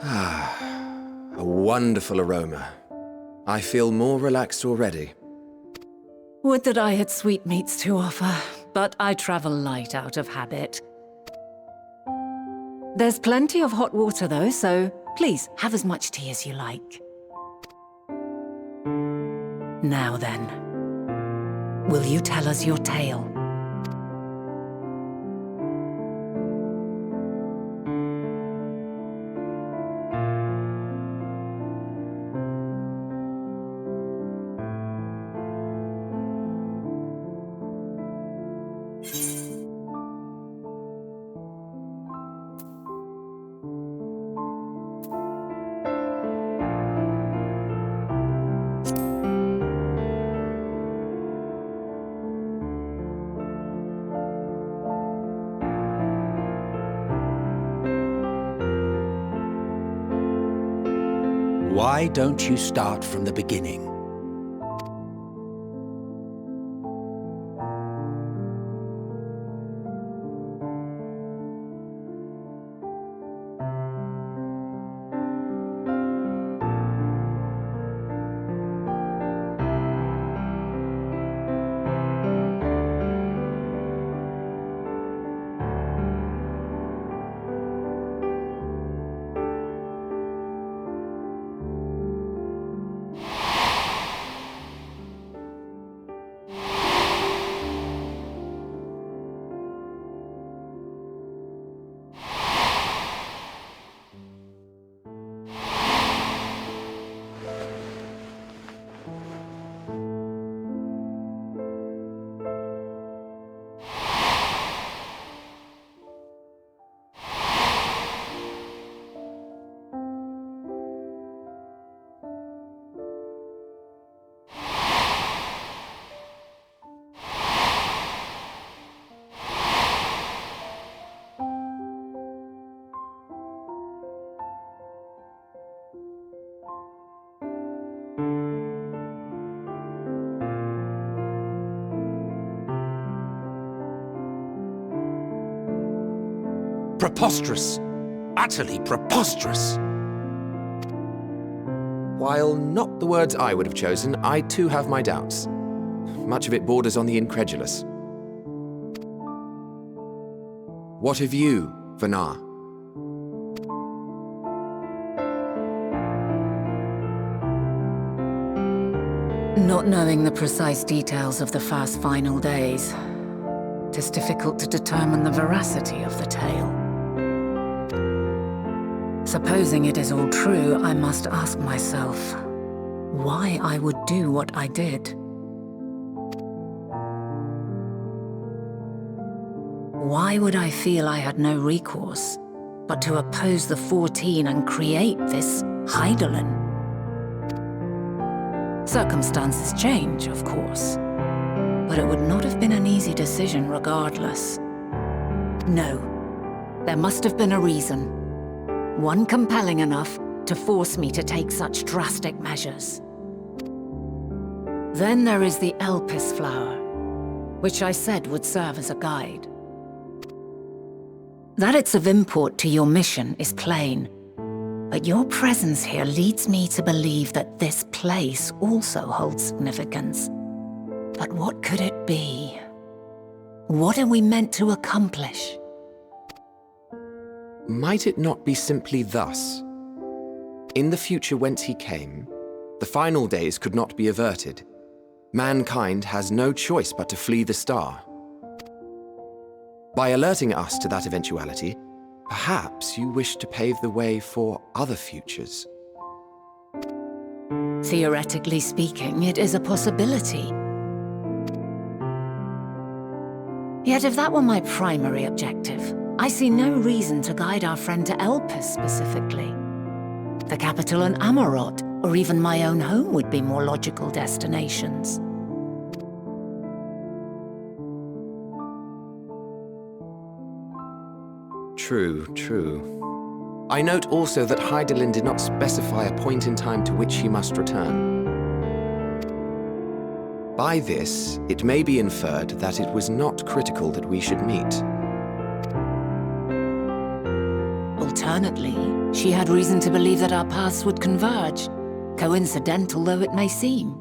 A wonderful aroma. I feel more relaxed already. Would that I had sweetmeats to offer, but I travel light out of habit. There's plenty of hot water though, so please have as much tea as you like. Now then, will you tell us your tale? Why don't you start from the beginning? Preposterous! Utterly preposterous! While not the words I would have chosen, I too have my doubts. Much of it borders on the incredulous. What of you, Venat? Not knowing the precise details of the first final days, it is difficult to determine the veracity of the tale. Supposing it is all true, I must ask myself why I would do what I did. Why would I feel I had no recourse but to oppose the 14 and create this Hythlodaeus? Circumstances change, of course, but it would not have been an easy decision regardless. No, there must have been a reason. One compelling enough to force me to take such drastic measures. Then there is the Elpis flower, which I said would serve as a guide. That it's of import to your mission is plain, but your presence here leads me to believe that this place also holds significance. But what could it be? What are we meant to accomplish? Might it not be simply thus? In the future whence he came, the final days could not be averted. Mankind has no choice but to flee the star. By alerting us to that eventuality, perhaps you wish to pave the way for other futures. Theoretically speaking, it is a possibility. Yet if that were my primary objective, I see no reason to guide our friend to Elpis specifically. The capital and Amarot, or even my own home would be more logical destinations. True. I note also that Hythlodaeus did not specify a point in time to which he must return. By this, it may be inferred that it was not critical that we should meet. alternately, she had reason to believe that our paths would converge, coincidental though it may seem.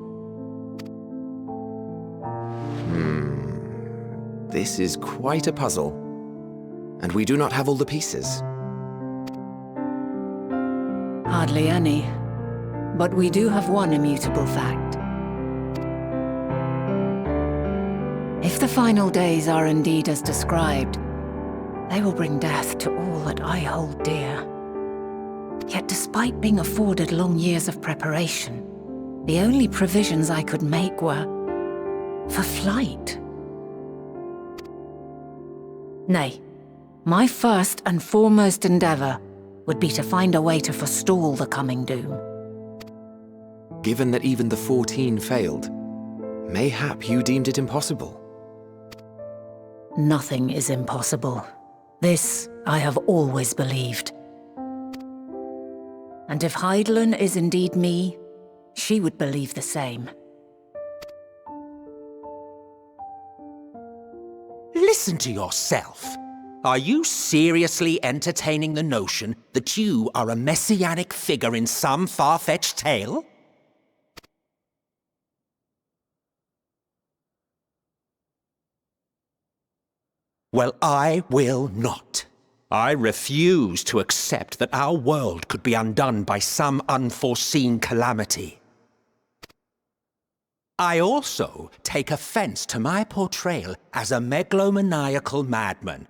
This is quite a puzzle, and we do not have all the pieces. Hardly any. But we do have one immutable fact. If the final days are indeed as described, they will bring death to all that I hold dear. Yet despite being afforded long years of preparation, the only provisions I could make were for flight. Nay, my first and foremost endeavor would be to find a way to forestall the coming doom. Given that even the 14 failed, mayhap you deemed it impossible. Nothing is impossible. This I have always believed. And if Hythlodaeus is indeed me, she would believe the same. Listen to yourself. Are you seriously entertaining the notion that you are a messianic figure in some far-fetched tale? Well, I will not. I refuse to accept that our world could be undone by some unforeseen calamity. I also take offense to my portrayal as a megalomaniacal madman.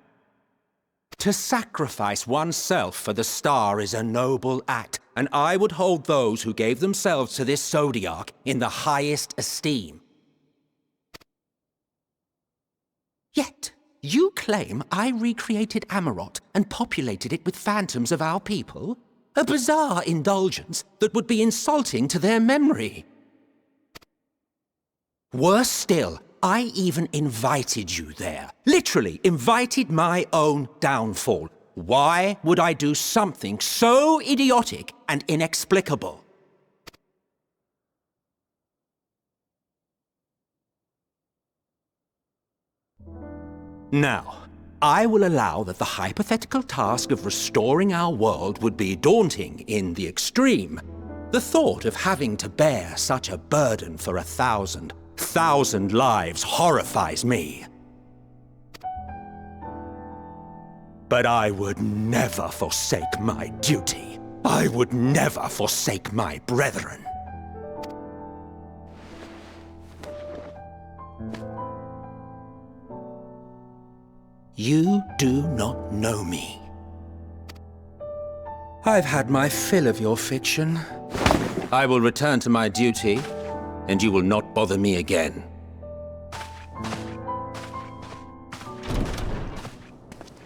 To sacrifice oneself for the star is a noble act, and I would hold those who gave themselves to this zodiac in the highest esteem. Yet, you claim I recreated Amarot and populated it with phantoms of our people? A bizarre indulgence that would be insulting to their memory. Worse still, I even invited you there. Literally invited my own downfall. Why would I do something so idiotic and inexplicable? Now, I will allow that the hypothetical task of restoring our world would be daunting in the extreme. The thought of having to bear such a burden for 1,000 lives horrifies me. But I would never forsake my duty. I would never forsake my brethren. You do not know me. I've had my fill of your fiction. I will return to my duty, and you will not bother me again.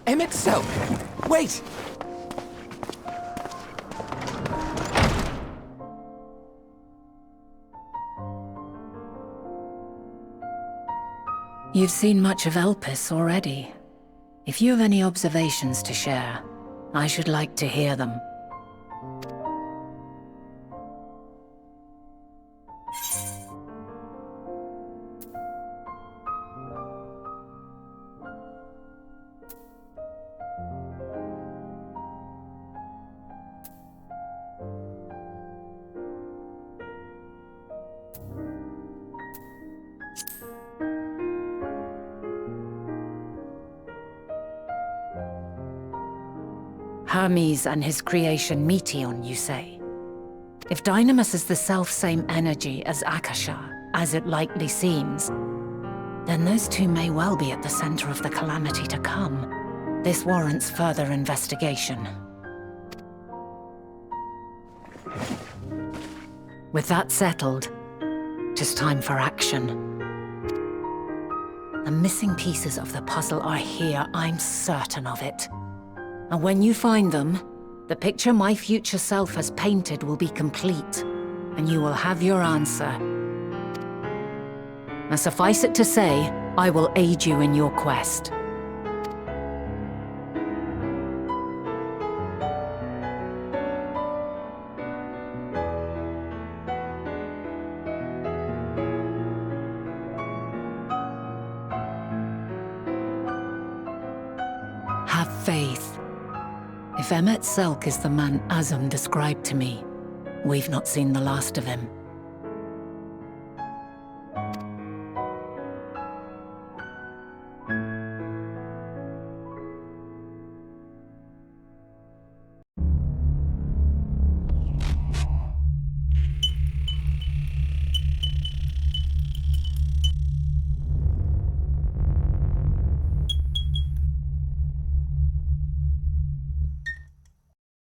Emet-Selch! Wait! You've seen much of Elpis already. If you have any observations to share, I should like to hear them. Hermes and his creation Meteon, you say? If Dynamis is the self-same energy as Akasha, as it likely seems, then those two may well be at the center of the calamity to come. This warrants further investigation. With that settled, 'tis time for action. The missing pieces of the puzzle are here, I'm certain of it. And when you find them, the picture my future self has painted will be complete, and you will have your answer. Now suffice it to say, I will aid you in your quest. Have faith. If Emet-Selch is the man Azum described to me, we've not seen the last of him.